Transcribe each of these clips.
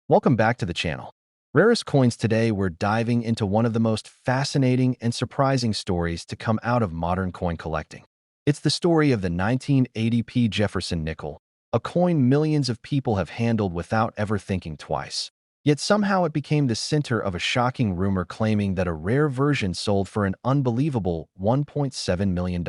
Welcome back to the channel. Rarest Coins. Today we're diving into one of the most fascinating and surprising stories to come out of modern coin collecting. It's the story of the 1980p Jefferson nickel, a coin millions of people have handled without ever thinking twice. Yet somehow it became the center of a shocking rumor claiming that a rare version sold for an unbelievable $1.7 million.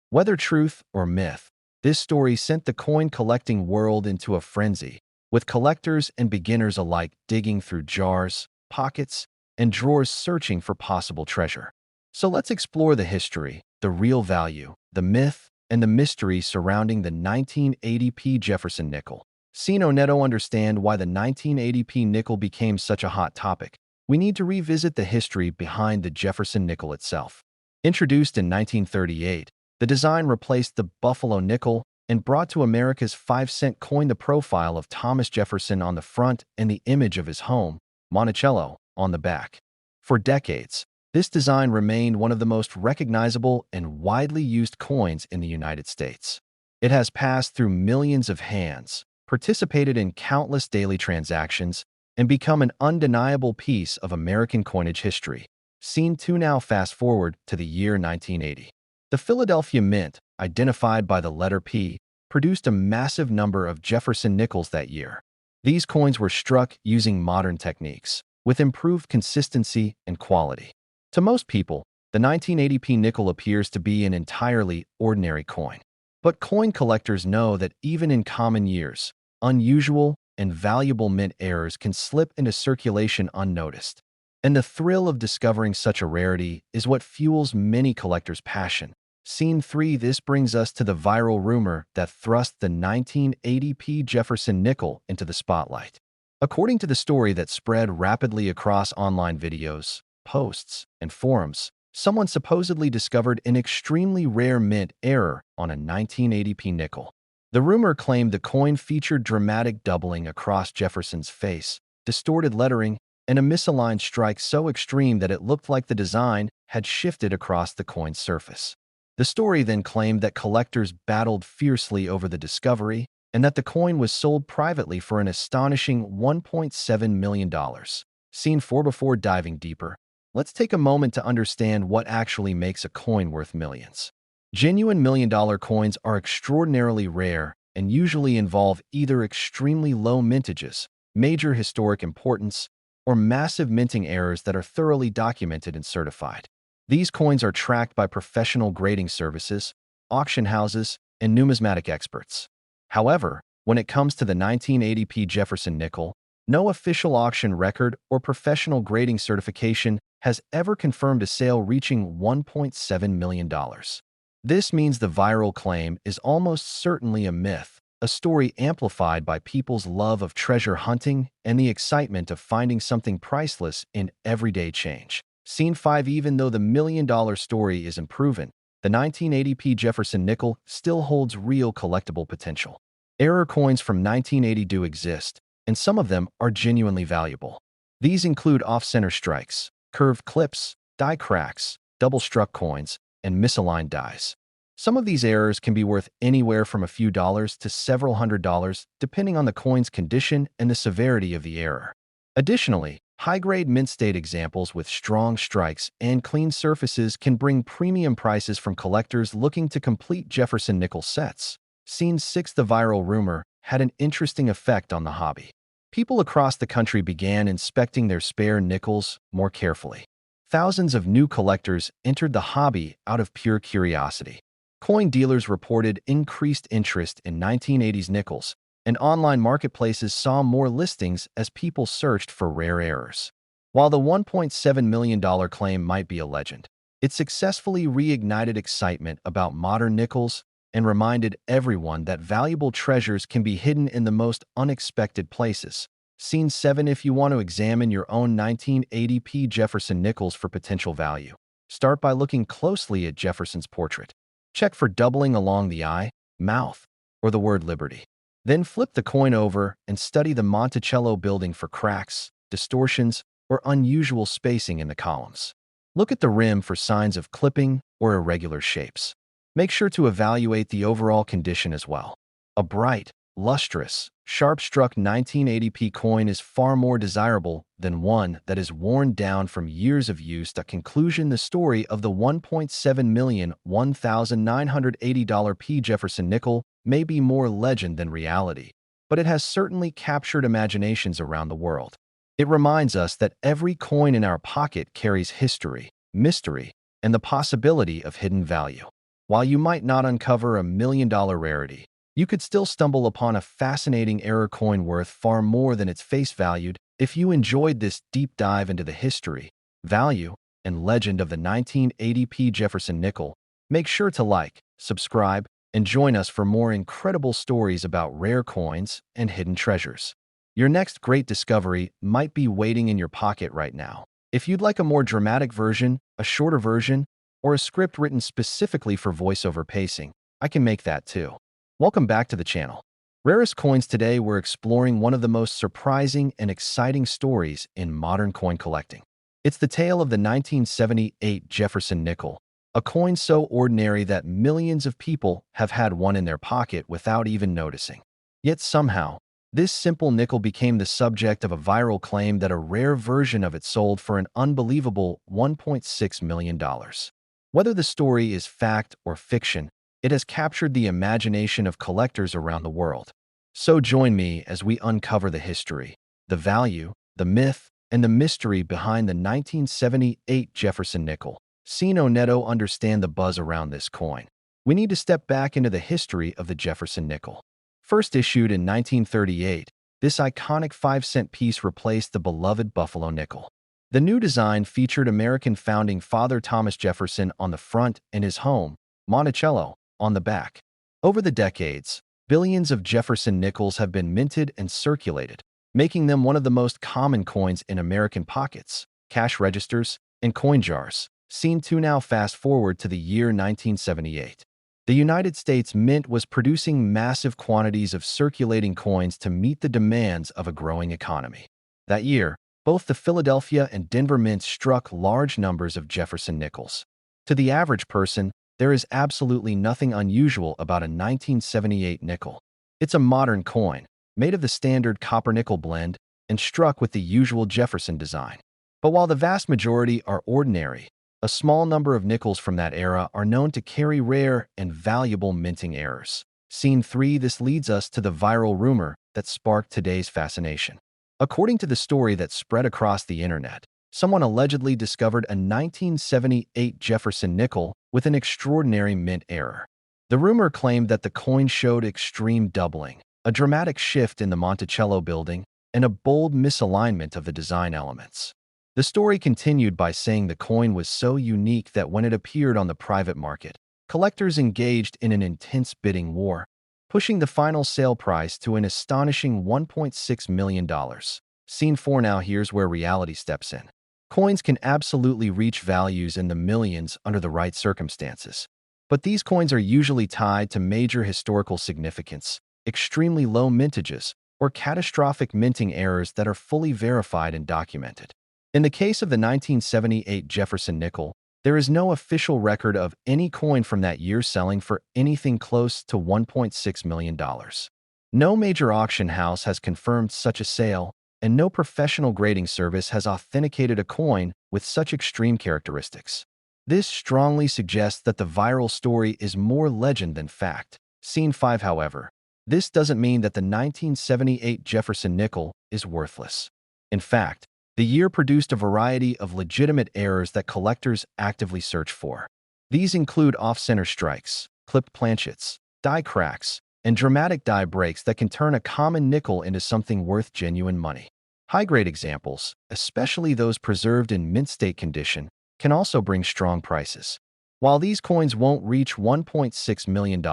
Whether truth or myth, this story sent the coin collecting world into a frenzy, with collectors and beginners alike digging through jars, pockets, and drawers searching for possible treasure. So let's explore the history, the real value, the myth, and the mystery surrounding the 1980p Jefferson nickel. Sino Neto understand why the 1980p nickel became such a hot topic. We need to revisit the history behind the Jefferson nickel itself. Introduced in 1938, the design replaced the Buffalo nickel and brought to America's 5-cent coin the profile of Thomas Jefferson on the front and the image of his home, Monticello, on the back. For decades, this design remained one of the most recognizable and widely used coins in the United States. It has passed through millions of hands, participated in countless daily transactions, and become an undeniable piece of American coinage history. Scene 2. Now fast forward to the year 1980. The Philadelphia Mint, identified by the letter P, produced a massive number of Jefferson nickels that year. These coins were struck using modern techniques, with improved consistency and quality. To most people, the 1980p nickel appears to be an entirely ordinary coin. But coin collectors know that even in common years, unusual and valuable mint errors can slip into circulation unnoticed. And the thrill of discovering such a rarity is what fuels many collectors' passion. Scene 3. This brings us to the viral rumor that thrust the 1980p Jefferson nickel into the spotlight. According to the story that spread rapidly across online videos, posts, and forums, someone supposedly discovered an extremely rare mint error on a 1980p nickel. The rumor claimed the coin featured dramatic doubling across Jefferson's face, distorted lettering, and a misaligned strike so extreme that it looked like the design had shifted across the coin's surface. The story then claimed that collectors battled fiercely over the discovery and that the coin was sold privately for an astonishing $1.7 million. Scene 4. Before diving deeper, let's take a moment to understand what actually makes a coin worth millions. Genuine million-dollar coins are extraordinarily rare and usually involve either extremely low mintages, major historic importance, or massive minting errors that are thoroughly documented and certified. These coins are tracked by professional grading services, auction houses, and numismatic experts. However, when it comes to the 1980p Jefferson nickel, no official auction record or professional grading certification has ever confirmed a sale reaching $1.7 million. This means the viral claim is almost certainly a myth, a story amplified by people's love of treasure hunting and the excitement of finding something priceless in everyday change. Scene 5. Even though the million-dollar story isn't proven, the 1980p Jefferson nickel still holds real collectible potential. Error coins from 1980 do exist, and some of them are genuinely valuable. These include off-center strikes, curved clips, die cracks, double-struck coins, and misaligned dies. Some of these errors can be worth anywhere from a few dollars to several $100s, depending on the coin's condition and the severity of the error. Additionally, high-grade mint-state examples with strong strikes and clean surfaces can bring premium prices from collectors looking to complete Jefferson nickel sets. Scene 6. The viral rumor had an interesting effect on the hobby. People across the country began inspecting their spare nickels more carefully. Thousands of new collectors entered the hobby out of pure curiosity. Coin dealers reported increased interest in 1980s nickels, and online marketplaces saw more listings as people searched for rare errors. While the $1.7 million claim might be a legend, it successfully reignited excitement about modern nickels and reminded everyone that valuable treasures can be hidden in the most unexpected places. Scene 7. If you want to examine your own 1980p Jefferson nickels for potential value, start by looking closely at Jefferson's portrait. Check for doubling along the eye, mouth, or the word liberty. Then flip the coin over and study the Monticello building for cracks, distortions, or unusual spacing in the columns. Look at the rim for signs of clipping or irregular shapes. Make sure to evaluate the overall condition as well. A bright, lustrous, sharp-struck 1980p coin is far more desirable than one that is worn down from years of use. The conclusion: the story of the 1.7 million $1,980 P. Jefferson nickel may be more legend than reality, but it has certainly captured imaginations around the world. It reminds us that every coin in our pocket carries history, mystery, and the possibility of hidden value. While you might not uncover a million-dollar rarity, you could still stumble upon a fascinating error coin worth far more than its face value. If you enjoyed this deep dive into the history, value, and legend of the 1980p Jefferson nickel, make sure to like, subscribe, and join us for more incredible stories about rare coins and hidden treasures. Your next great discovery might be waiting in your pocket right now. If you'd like a more dramatic version, a shorter version, or a script written specifically for voiceover pacing, I can make that too. Welcome back to the channel. Rarest Coins. Today we're exploring one of the most surprising and exciting stories in modern coin collecting. It's the tale of the 1978 Jefferson nickel, a coin so ordinary that millions of people have had one in their pocket without even noticing. Yet somehow, this simple nickel became the subject of a viral claim that a rare version of it sold for an unbelievable $1.6 million. Whether the story is fact or fiction, it has captured the imagination of collectors around the world. So join me as we uncover the history, the value, the myth, and the mystery behind the 1978 Jefferson nickel. Sino Neto, understand the buzz around this coin. We need to step back into the history of the Jefferson nickel. First issued in 1938, this iconic 5-cent piece replaced the beloved Buffalo nickel. The new design featured American founding father Thomas Jefferson on the front and his home, Monticello, on the back. Over the decades, billions of Jefferson nickels have been minted and circulated, making them one of the most common coins in American pockets, cash registers, and coin jars. Scene 2. Now fast forward to the year 1978. The United States Mint was producing massive quantities of circulating coins to meet the demands of a growing economy. That year, both the Philadelphia and Denver mints struck large numbers of Jefferson nickels. To the average person, there is absolutely nothing unusual about a 1978 nickel. It's a modern coin, made of the standard copper-nickel blend and struck with the usual Jefferson design. But while the vast majority are ordinary, a small number of nickels from that era are known to carry rare and valuable minting errors. Scene 3. This leads us to the viral rumor that sparked today's fascination. According to the story that spread across the internet, someone allegedly discovered a 1978 Jefferson nickel with an extraordinary mint error. The rumor claimed that the coin showed extreme doubling, a dramatic shift in the Monticello building, and a bold misalignment of the design elements. The story continued by saying the coin was so unique that when it appeared on the private market, collectors engaged in an intense bidding war, pushing the final sale price to an astonishing $1.6 million. Scene 4. Now here's where reality steps in. Coins can absolutely reach values in the millions under the right circumstances. But these coins are usually tied to major historical significance, extremely low mintages, or catastrophic minting errors that are fully verified and documented. In the case of the 1978 Jefferson nickel, there is no official record of any coin from that year selling for anything close to $1.6 million. No major auction house has confirmed such a sale, and no professional grading service has authenticated a coin with such extreme characteristics. This strongly suggests that the viral story is more legend than fact. Scene 5. However, this doesn't mean that the 1978 Jefferson nickel is worthless. In fact, the year produced a variety of legitimate errors that collectors actively search for. These include off-center strikes, clipped planchets, die cracks, and dramatic die breaks that can turn a common nickel into something worth genuine money. High-grade examples, especially those preserved in mint state condition, can also bring strong prices. While these coins won't reach $1.6 million,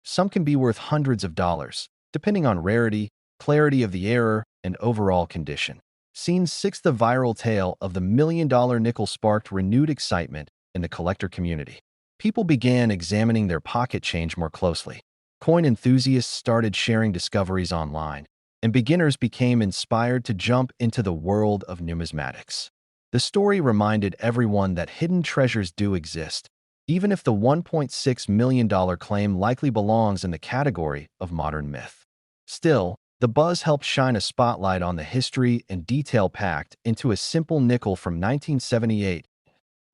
some can be worth hundreds of dollars, depending on rarity, clarity of the error, and overall condition. Scene 6. The viral tale of the million-dollar nickel sparked renewed excitement in the collector community. People began examining their pocket change more closely. Coin enthusiasts started sharing discoveries online, and beginners became inspired to jump into the world of numismatics. The story reminded everyone that hidden treasures do exist, even if the $1.6 million claim likely belongs in the category of modern myth. Still, the buzz helped shine a spotlight on the history and detail packed into a simple nickel from 1978.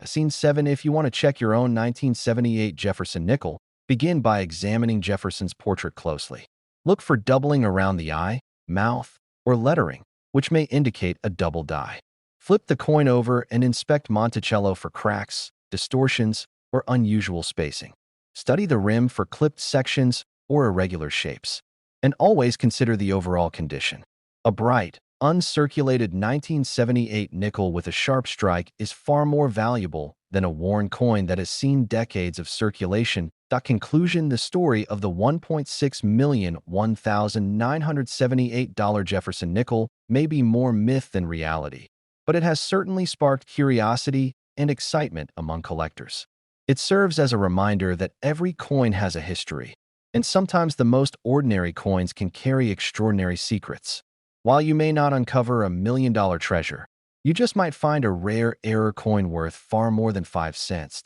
Scene 7. If you want to check your own 1978 Jefferson nickel, begin by examining Jefferson's portrait closely. Look for doubling around the eye, mouth, or lettering, which may indicate a double die. Flip the coin over and inspect Monticello for cracks, distortions, or unusual spacing. Study the rim for clipped sections or irregular shapes. And always consider the overall condition. A bright, uncirculated 1978 nickel with a sharp strike is far more valuable than a worn coin that has seen decades of circulation. Conclusion. The story of the $1.6 million $1,978 Jefferson nickel may be more myth than reality, but it has certainly sparked curiosity and excitement among collectors. It serves as a reminder that every coin has a history, and sometimes the most ordinary coins can carry extraordinary secrets. While you may not uncover a $1 million treasure, you just might find a rare error coin worth far more than 5 cents.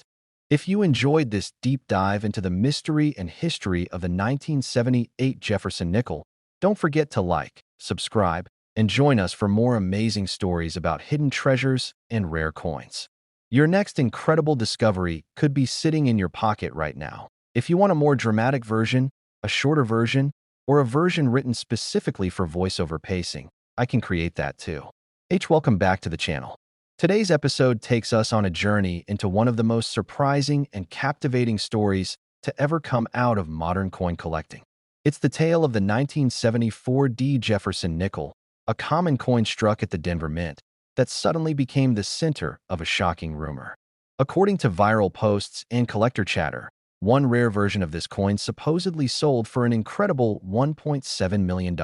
If you enjoyed this deep dive into the mystery and history of the 1978 Jefferson nickel, don't forget to like, subscribe, and join us for more amazing stories about hidden treasures and rare coins. Your next incredible discovery could be sitting in your pocket right now. If you want a more dramatic version, a shorter version, or a version written specifically for voiceover pacing, I can create that too. Welcome back to the channel. Today's episode takes us on a journey into one of the most surprising and captivating stories to ever come out of modern coin collecting. It's the tale of the 1974 Jefferson nickel, a common coin struck at the Denver Mint, that suddenly became the center of a shocking rumor. According to viral posts and collector chatter, one rare version of this coin supposedly sold for an incredible $1.7 million.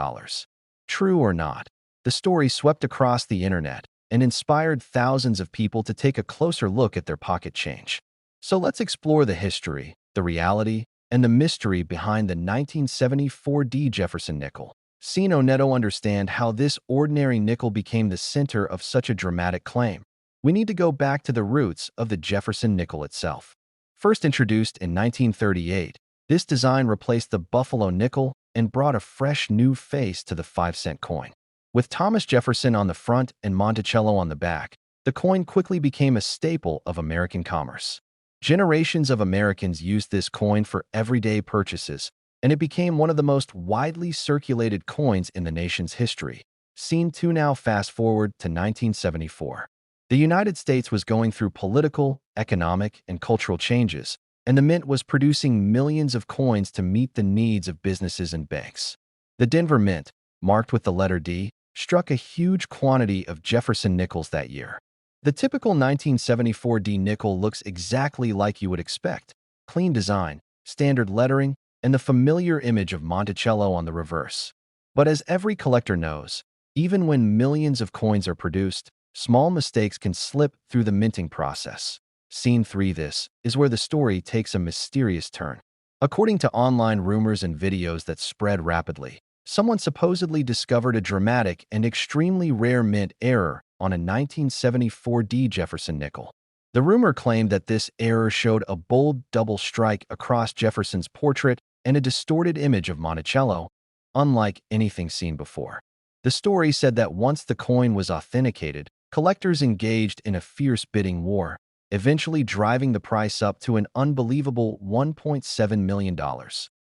True or not, the story swept across the internet and inspired thousands of people to take a closer look at their pocket change. So let's explore the history, the reality, and the mystery behind the 1974 Jefferson nickel. Sino Neto understand how this ordinary nickel became the center of such a dramatic claim. We need to go back to the roots of the Jefferson nickel itself. First introduced in 1938, this design replaced the Buffalo nickel and brought a fresh new face to the 5-cent coin. With Thomas Jefferson on the front and Monticello on the back, the coin quickly became a staple of American commerce. Generations of Americans used this coin for everyday purchases, and it became one of the most widely circulated coins in the nation's history. Scene 2. Now fast forward to 1974. The United States was going through political, economic, and cultural changes, and the Mint was producing millions of coins to meet the needs of businesses and banks. The Denver Mint, marked with the letter D, struck a huge quantity of Jefferson nickels that year. The typical 1974 nickel looks exactly like you would expect: clean design, standard lettering, and the familiar image of Monticello on the reverse. But as every collector knows, even when millions of coins are produced, small mistakes can slip through the minting process. Scene 3. This is where the story takes a mysterious turn. According to online rumors and videos that spread rapidly, someone supposedly discovered a dramatic and extremely rare mint error on a 1974 Jefferson nickel. The rumor claimed that this error showed a bold double strike across Jefferson's portrait and a distorted image of Monticello, unlike anything seen before. The story said that once the coin was authenticated, collectors engaged in a fierce bidding war, eventually driving the price up to an unbelievable $1.7 million.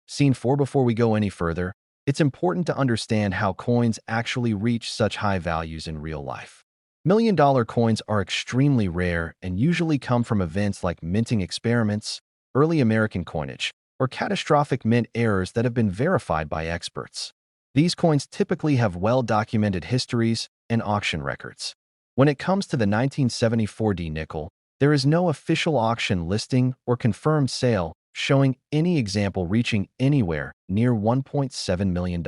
Scene 4. Before we go any further, it's important to understand how coins actually reach such high values in real life. $1 million coins are extremely rare and usually come from events like minting experiments, early American coinage, or catastrophic mint errors that have been verified by experts. These coins typically have well-documented histories and auction records. When it comes to the 1974 nickel, there is no official auction listing or confirmed sale showing any example reaching anywhere near $1.7 million.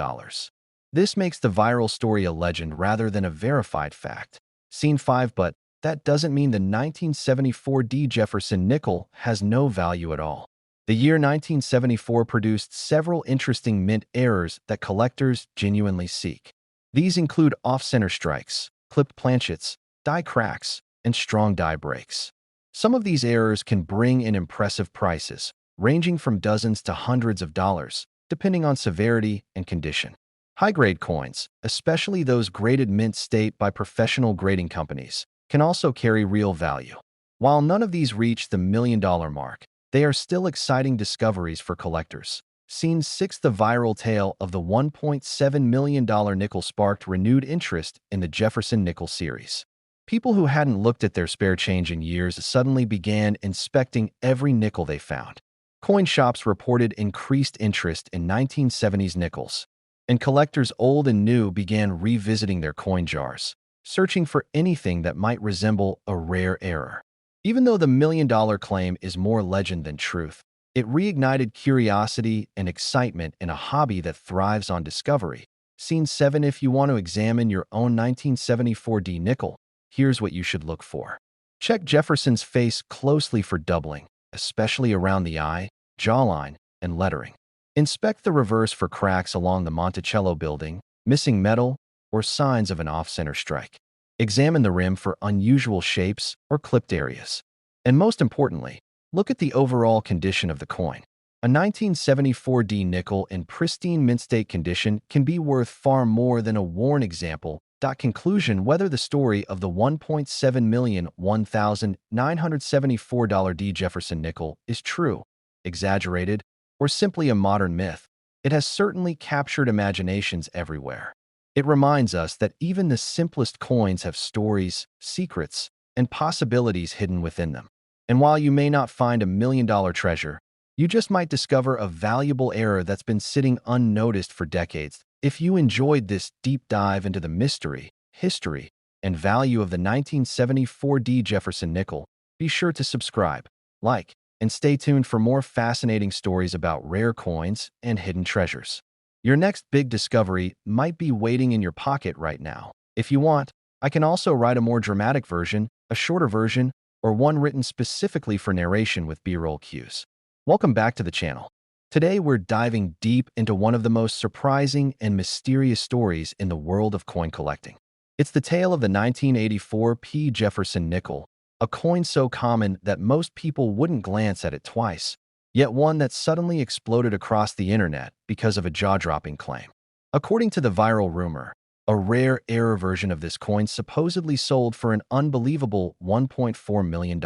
This makes the viral story a legend rather than a verified fact. Scene 5. But that doesn't mean the 1974 Jefferson nickel has no value at all. The year 1974 produced several interesting mint errors that collectors genuinely seek. These include off-center strikes, clipped planchets, die cracks, and strong die breaks. Some of these errors can bring in impressive prices, ranging from dozens to hundreds of dollars, depending on severity and condition. High-grade coins, especially those graded mint state by professional grading companies, can also carry real value. While none of these reach the million-dollar mark, they are still exciting discoveries for collectors. Scene 6. The viral tale of the $1.7 million nickel sparked renewed interest in the Jefferson nickel series. People who hadn't looked at their spare change in years suddenly began inspecting every nickel they found. Coin shops reported increased interest in 1970s nickels, and collectors old and new began revisiting their coin jars, searching for anything that might resemble a rare error. Even though the million-dollar claim is more legend than truth, it reignited curiosity and excitement in a hobby that thrives on discovery. Scene 7. If you want to examine your own 1974 D nickel, here's what you should look for. Check Jefferson's face closely for doubling, especially around the eye, jawline, and lettering. Inspect the reverse for cracks along the Monticello building, missing metal, or signs of an off-center strike. Examine the rim for unusual shapes or clipped areas. And most importantly, look at the overall condition of the coin. A 1974 D nickel in pristine mint state condition can be worth far more than a worn example. Conclusion. Whether the story of the $1.7 million $1,974 D Jefferson nickel is true, exaggerated, or simply a modern myth, it has certainly captured imaginations everywhere. It reminds us that even the simplest coins have stories, secrets, and possibilities hidden within them. And while you may not find a million-dollar treasure, you just might discover a valuable error that's been sitting unnoticed for decades. If you enjoyed this deep dive into the mystery, history, and value of the 1974 D Jefferson nickel, be sure to subscribe, like, and stay tuned for more fascinating stories about rare coins and hidden treasures. Your next big discovery might be waiting in your pocket right now. If you want, I can also write a more dramatic version, a shorter version, or one written specifically for narration with B-roll cues. Welcome back to the channel. Today we're diving deep into one of the most surprising and mysterious stories in the world of coin collecting. It's the tale of the 1984 P. Jefferson nickel, a coin so common that most people wouldn't glance at it twice, yet one that suddenly exploded across the internet because of a jaw-dropping claim. According to the viral rumor, a rare error version of this coin supposedly sold for an unbelievable $1.4 million.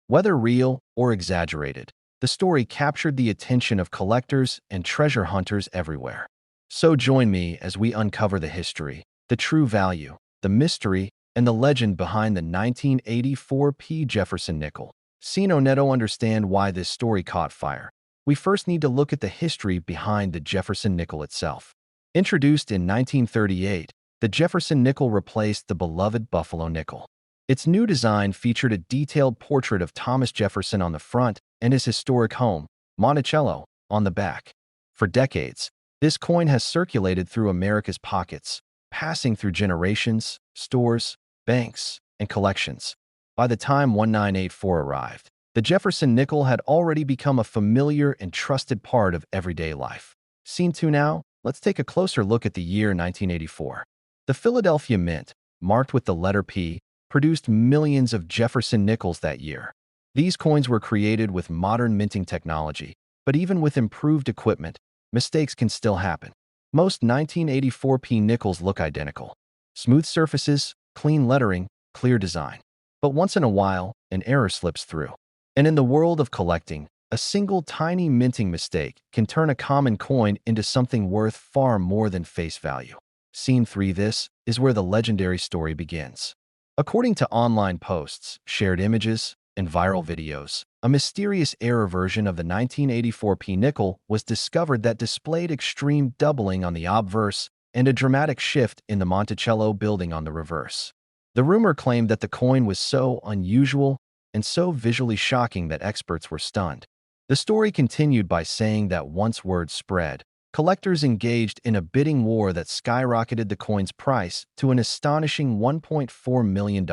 Whether real or exaggerated, the story captured the attention of collectors and treasure hunters everywhere. So join me as we uncover the history, the true value, the mystery, and the legend behind the 1984 P. Jefferson nickel. Sino Neto. Understand why this story caught fire. We first need to look at the history behind the Jefferson nickel itself. Introduced in 1938, the Jefferson nickel replaced the beloved Buffalo nickel. Its new design featured a detailed portrait of Thomas Jefferson on the front and his historic home, Monticello, on the back. For decades, this coin has circulated through America's pockets, passing through generations, stores, banks, and collections. By the time 1984 arrived, the Jefferson nickel had already become a familiar and trusted part of everyday life. Scene 2 now, let's take a closer look at the year 1984. The Philadelphia Mint, marked with the letter P, produced millions of Jefferson nickels that year. These coins were created with modern minting technology, but even with improved equipment, mistakes can still happen. Most 1984 P nickels look identical. Smooth surfaces, clean lettering, clear design. But once in a while, an error slips through. And in the world of collecting, a single tiny minting mistake can turn a common coin into something worth far more than face value. Scene 3. This is where the legendary story begins. According to online posts, shared images, and viral videos, a mysterious error version of the 1984 P nickel was discovered that displayed extreme doubling on the obverse and a dramatic shift in the Monticello building on the reverse. The rumor claimed that the coin was so unusual and so visually shocking that experts were stunned. The story continued by saying that once word spread, collectors engaged in a bidding war that skyrocketed the coin's price to an astonishing $1.4 million.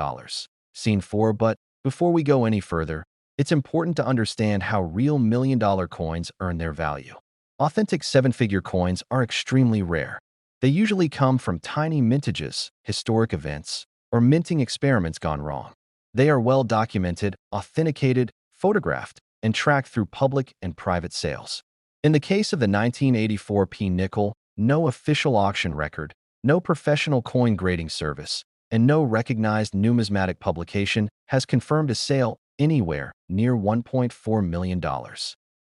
Scene 4. But before we go any further, it's important to understand how real million-dollar coins earn their value. Authentic seven-figure coins are extremely rare. They usually come from tiny mintages, historic events, or minting experiments gone wrong. They are well documented, authenticated, photographed, and tracked through public and private sales. In the case of the 1984 P nickel, no official auction record, no professional coin grading service, and no recognized numismatic publication has confirmed a sale anywhere near $1.4 million.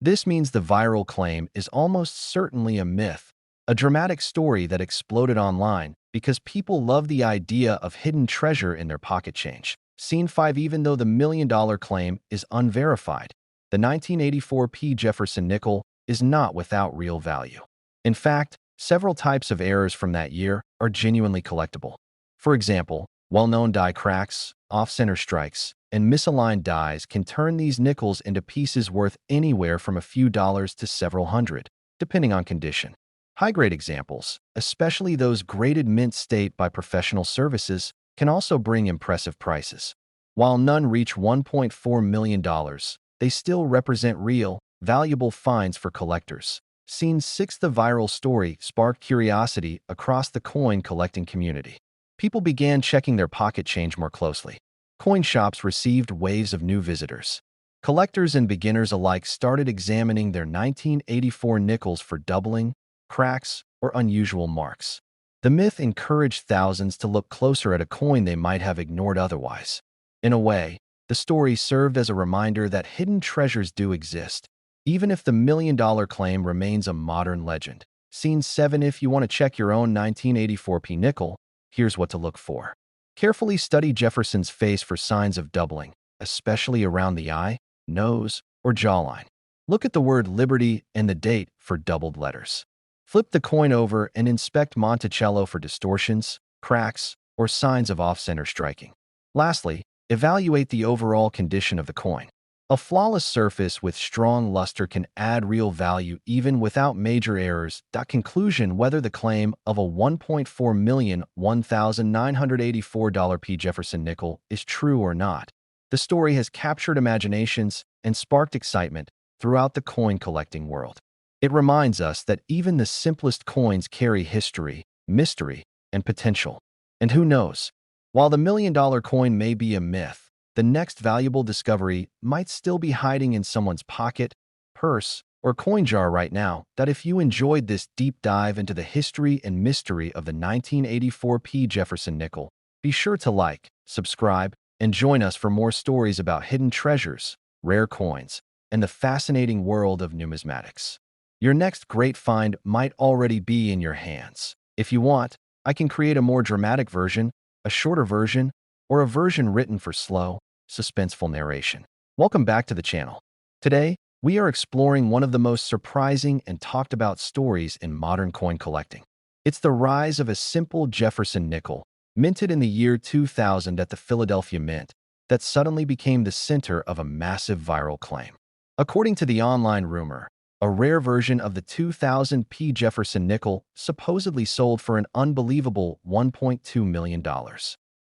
This means the viral claim is almost certainly a myth, a dramatic story that exploded online because people love the idea of hidden treasure in their pocket change. Scene 5. Even though the $1 million claim is unverified, the 1984 P. Jefferson nickel is not without real value. In fact, several types of errors from that year are genuinely collectible. For example, well-known die cracks, off-center strikes, and misaligned dies can turn these nickels into pieces worth anywhere from a few dollars to several hundred, depending on condition. High-grade examples, especially those graded mint state by professional services, can also bring impressive prices. While none reach $1.4 million, they still represent real, valuable finds for collectors. Scene 6. The viral story sparked curiosity across the coin collecting community. People began checking their pocket change more closely. Coin shops received waves of new visitors. Collectors and beginners alike started examining their 1984 nickels for doubling, cracks, or unusual marks. The myth encouraged thousands to look closer at a coin they might have ignored otherwise. In a way, the story served as a reminder that hidden treasures do exist, even if the $1 million claim remains a modern legend. Scene 7. If you want to check your own 1984 P nickel, here's what to look for. Carefully study Jefferson's face for signs of doubling, especially around the eye, nose, or jawline. Look at the word Liberty and the date for doubled letters. Flip the coin over and inspect Monticello for distortions, cracks, or signs of off-center striking. Lastly, evaluate the overall condition of the coin. A flawless surface with strong luster can add real value even without major errors. Conclusion. Whether the claim of a $1.4 million $1,984 P. Jefferson nickel is true or not, the story has captured imaginations and sparked excitement throughout the coin collecting world. It reminds us that even the simplest coins carry history, mystery, and potential. And who knows? While the $1 million coin may be a myth, the next valuable discovery might still be hiding in someone's pocket, purse, or coin jar right now. If you enjoyed this deep dive into the history and mystery of the 1984 P. Jefferson nickel, be sure to like, subscribe, and join us for more stories about hidden treasures, rare coins, and the fascinating world of numismatics. Your next great find might already be in your hands. If you want, I can create a more dramatic version, a shorter version, or a version written for slow, suspenseful narration. Welcome back to the channel. Today, we are exploring one of the most surprising and talked about stories in modern coin collecting. It's the rise of a simple Jefferson nickel, minted in the year 2000 at the Philadelphia Mint, that suddenly became the center of a massive viral claim. According to the online rumor, a rare version of the 2000 P. Jefferson nickel supposedly sold for an unbelievable $1.2 million.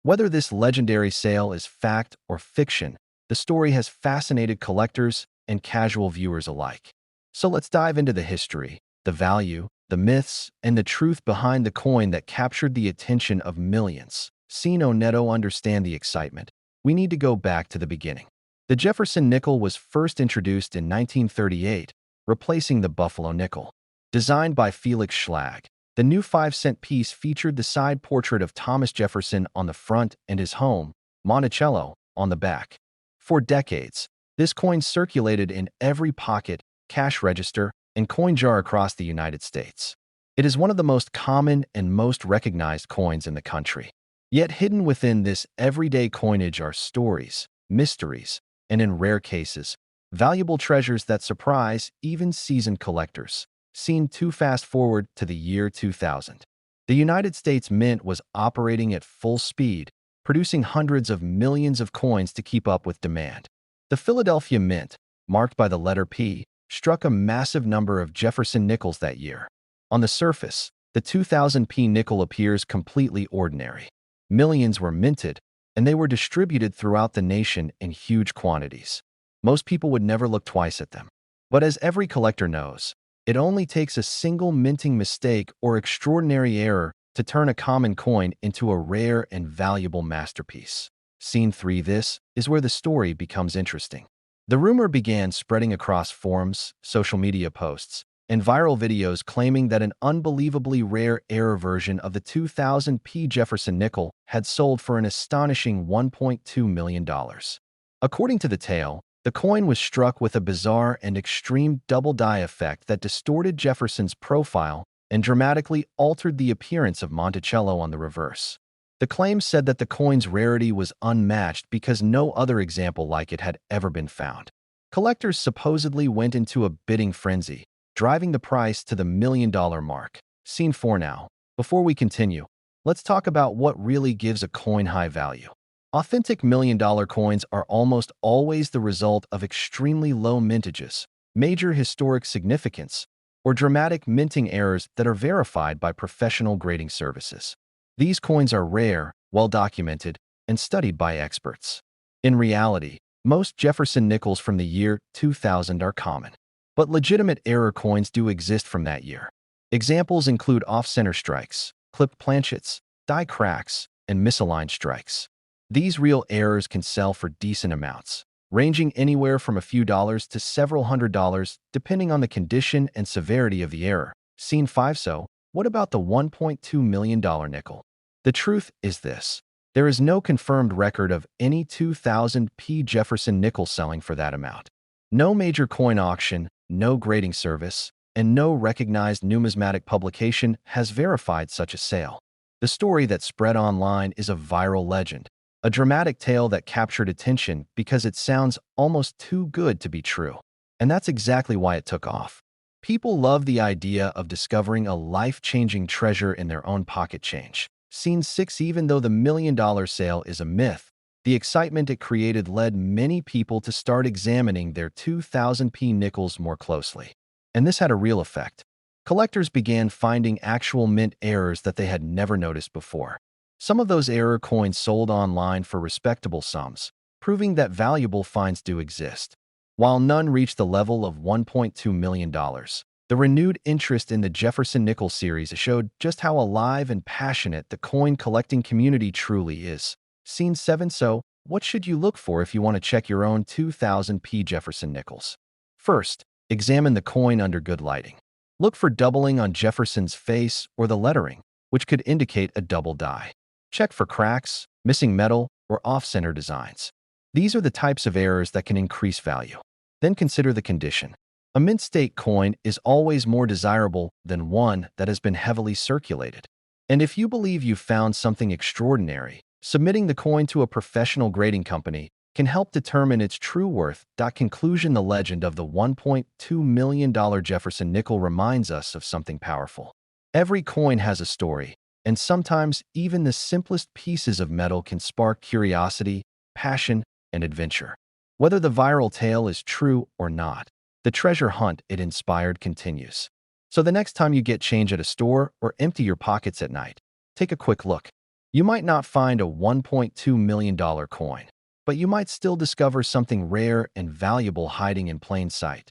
Whether this legendary sale is fact or fiction, the story has fascinated collectors and casual viewers alike. So let's dive into the history, the value, the myths, and the truth behind the coin that captured the attention of millions. No Neto. Understand the excitement. We need to go back to the beginning. The Jefferson nickel was first introduced in 1938, replacing the Buffalo nickel. Designed by Felix Schlag, the new 5-cent piece featured the side portrait of Thomas Jefferson on the front and his home, Monticello, on the back. For decades, this coin circulated in every pocket, cash register, and coin jar across the United States. It is one of the most common and most recognized coins in the country. Yet hidden within this everyday coinage are stories, mysteries, and in rare cases, valuable treasures that surprise even seasoned collectors. Scene 2. Fast forward to the year 2000. The United States Mint was operating at full speed, producing hundreds of millions of coins to keep up with demand. The Philadelphia Mint, marked by the letter P, struck a massive number of Jefferson nickels that year. On the surface, the 2000 P nickel appears completely ordinary. Millions were minted, and they were distributed throughout the nation in huge quantities. Most people would never look twice at them. But as every collector knows, it only takes a single minting mistake or extraordinary error to turn a common coin into a rare and valuable masterpiece. Scene 3. This is where the story becomes interesting. The rumor began spreading across forums, social media posts, and viral videos claiming that an unbelievably rare error version of the 2000p Jefferson nickel had sold for an astonishing $1.2 million. According to the tale, the coin was struck with a bizarre and extreme double-die effect that distorted Jefferson's profile and dramatically altered the appearance of Monticello on the reverse. The claim said that the coin's rarity was unmatched because no other example like it had ever been found. Collectors supposedly went into a bidding frenzy, driving the price to the million-dollar mark. Scene 4 now. Before we continue, let's talk about what really gives a coin high value. Authentic million-dollar coins are almost always the result of extremely low mintages, major historic significance, or dramatic minting errors that are verified by professional grading services. These coins are rare, well-documented, and studied by experts. In reality, most Jefferson nickels from the year 2000 are common, but legitimate error coins do exist from that year. Examples include off-center strikes, clipped planchets, die cracks, and misaligned strikes. These real errors can sell for decent amounts, ranging anywhere from a few dollars to several $100s, depending on the condition and severity of the error. Scene 5. So, what about the $1.2 million nickel? The truth is this. There is no confirmed record of any 2000p Jefferson nickel selling for that amount. No major coin auction, no grading service, and no recognized numismatic publication has verified such a sale. The story that spread online is a viral legend, a dramatic tale that captured attention because it sounds almost too good to be true. And that's exactly why it took off. People love the idea of discovering a life-changing treasure in their own pocket change. Scene 6. Even though the million-dollar sale is a myth, the excitement it created led many people to start examining their 2000p nickels more closely. And this had a real effect. Collectors began finding actual mint errors that they had never noticed before. Some of those error coins sold online for respectable sums, proving that valuable finds do exist. While none reached the level of $1.2 million, the renewed interest in the Jefferson nickel series showed just how alive and passionate the coin collecting community truly is. Scene 7. So, what should you look for if you want to check your own 2000p Jefferson nickels? First, examine the coin under good lighting. Look for doubling on Jefferson's face or the lettering, which could indicate a double die. Check for cracks, missing metal, or off-center designs. These are the types of errors that can increase value. Then consider the condition. A mint state coin is always more desirable than one that has been heavily circulated. And if you believe you've found something extraordinary, submitting the coin to a professional grading company can help determine its true worth. Conclusion. The legend of the $1.2 million Jefferson nickel reminds us of something powerful. Every coin has a story, and sometimes even the simplest pieces of metal can spark curiosity, passion, and adventure. Whether the viral tale is true or not, the treasure hunt it inspired continues. So the next time you get change at a store or empty your pockets at night, take a quick look. You might not find a $1.2 million coin, but you might still discover something rare and valuable hiding in plain sight.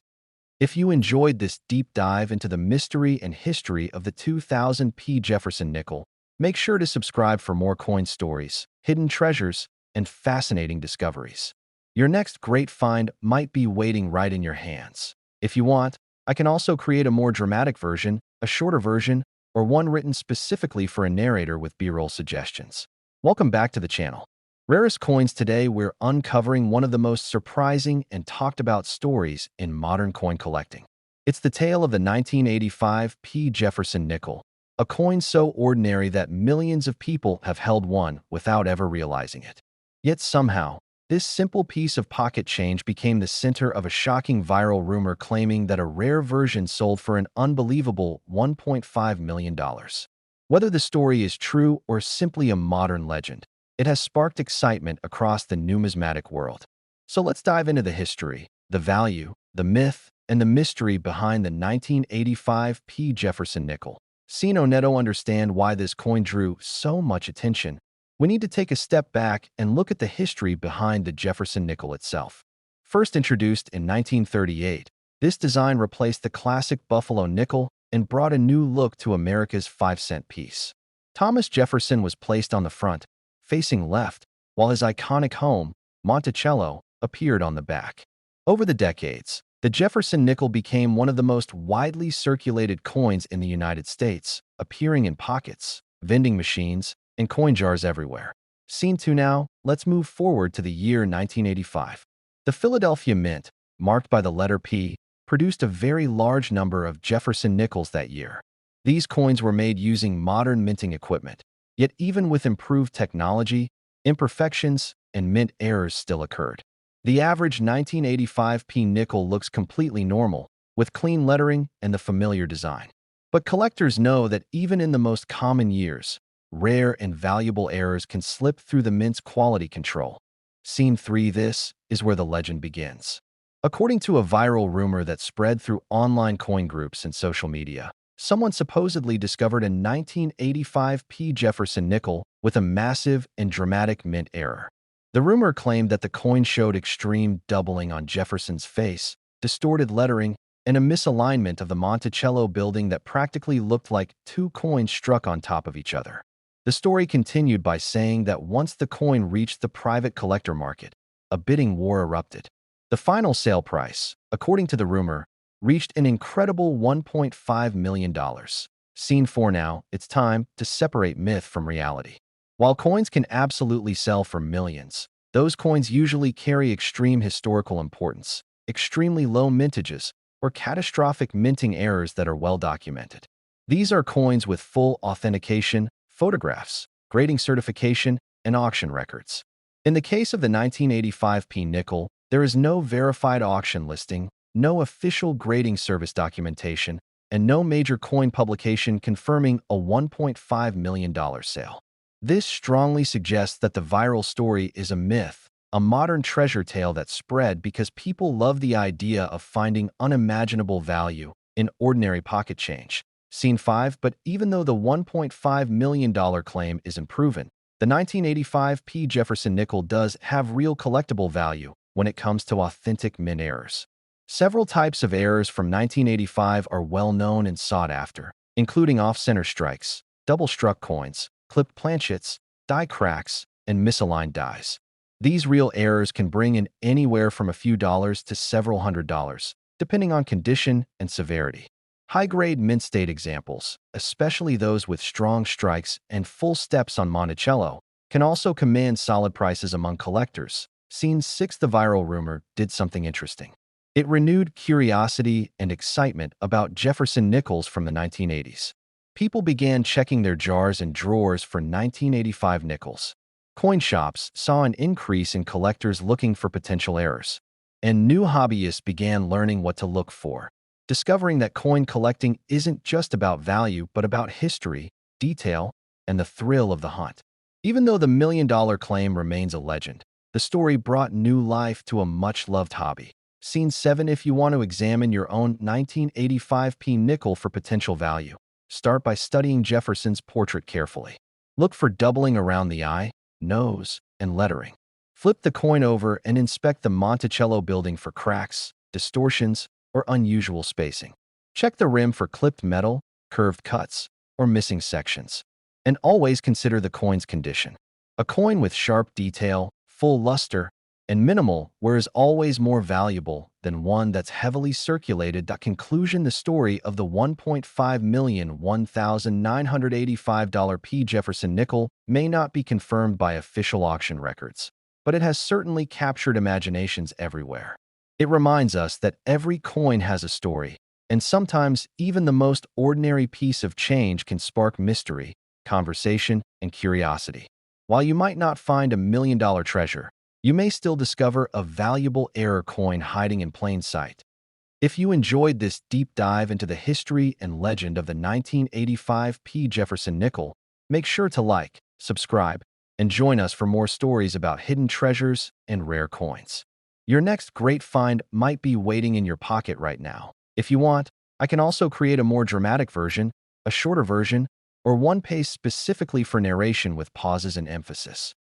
If you enjoyed this deep dive into the mystery and history of the 2000p Jefferson nickel, make sure to subscribe for more coin stories, hidden treasures, and fascinating discoveries. Your next great find might be waiting right in your hands. If you want, I can also create a more dramatic version, a shorter version, or one written specifically for a narrator with B-roll suggestions. Welcome back to the channel. Rarest Coins. Today we're uncovering one of the most surprising and talked about stories in modern coin collecting. It's the tale of the 1985p Jefferson nickel, a coin so ordinary that millions of people have held one without ever realizing it. Yet somehow, this simple piece of pocket change became the center of a shocking viral rumor claiming that a rare version sold for an unbelievable $1.5 million. Whether the story is true or simply a modern legend, it has sparked excitement across the numismatic world. So let's dive into the history, the value, the myth, and the mystery behind the 1985p Jefferson nickel. Sino Neto. Understand why this coin drew so much attention. We need to take a step back and look at the history behind the Jefferson nickel itself. First introduced in 1938, this design replaced the classic buffalo nickel and brought a new look to America's 5-cent piece. Thomas Jefferson was placed on the front, facing left, while his iconic home, Monticello, appeared on the back. Over the decades, The Jefferson nickel became one of the most widely circulated coins in the United States, appearing in pockets, vending machines, and coin jars everywhere. Scene 2 now, let's move forward to the year 1985. The Philadelphia Mint, marked by the letter P, produced a very large number of Jefferson nickels that year. These coins were made using modern minting equipment. Yet even with improved technology, imperfections and mint errors still occurred. The average 1985p nickel looks completely normal, with clean lettering and the familiar design. But collectors know that even in the most common years, rare and valuable errors can slip through the mint's quality control. Scene 3. This is where the legend begins. According to a viral rumor that spread through online coin groups and social media, someone supposedly discovered a 1985p Jefferson nickel with a massive and dramatic mint error. The rumor claimed that the coin showed extreme doubling on Jefferson's face, distorted lettering, and a misalignment of the Monticello building that practically looked like two coins struck on top of each other. The story continued by saying that once the coin reached the private collector market, a bidding war erupted. The final sale price, according to the rumor, reached an incredible $1.5 million. Scene 4 now, it's time to separate myth from reality. While coins can absolutely sell for millions, those coins usually carry extreme historical importance, extremely low mintages, or catastrophic minting errors that are well documented. These are coins with full authentication, photographs, grading certification, and auction records. In the case of the 1985p nickel, there is no verified auction listing, no official grading service documentation, and no major coin publication confirming a $1.5 million sale. This strongly suggests that the viral story is a myth, a modern treasure tale that spread because people love the idea of finding unimaginable value in ordinary pocket change. Scene 5. But even though the $1.5 million claim isn't proven, the 1985p Jefferson nickel does have real collectible value when it comes to authentic mint errors. Several types of errors from 1985 are well known and sought after, including off-center strikes, double-struck coins, clipped planchets, die cracks, and misaligned dies. These real errors can bring in anywhere from a few dollars to several $100s, depending on condition and severity. High-grade mint state examples, especially those with strong strikes and full steps on Monticello, can also command solid prices among collectors. Scene 6. The viral rumor did something interesting. It renewed curiosity and excitement about Jefferson nickels from the 1980s. People began checking their jars and drawers for 1985 nickels. Coin shops saw an increase in collectors looking for potential errors, and new hobbyists began learning what to look for, discovering that coin collecting isn't just about value but about history, detail, and the thrill of the hunt. Even though the million-dollar claim remains a legend, the story brought new life to a much-loved hobby. Scene 7. If you want to examine your own 1985p nickel for potential value, start by studying Jefferson's portrait carefully. Look for doubling around the eye, nose, and lettering. Flip the coin over and inspect the Monticello building for cracks, distortions, or unusual spacing. Check the rim for clipped metal, curved cuts, or missing sections. And always consider the coin's condition. A coin with sharp detail, full luster, and minimal wear is always more valuable than one that's heavily circulated. Conclusion. The story of the $1.5 million $1,985p Jefferson nickel may not be confirmed by official auction records, but it has certainly captured imaginations everywhere. It reminds us that every coin has a story, and sometimes even the most ordinary piece of change can spark mystery, conversation, and curiosity. While you might not find a million-dollar treasure, you may still discover a valuable error coin hiding in plain sight. If you enjoyed this deep dive into the history and legend of the 1985p Jefferson nickel, make sure to like, subscribe, and join us for more stories about hidden treasures and rare coins. Your next great find might be waiting in your pocket right now. If you want, I can also create a more dramatic version, a shorter version, or one paced specifically for narration with pauses and emphasis.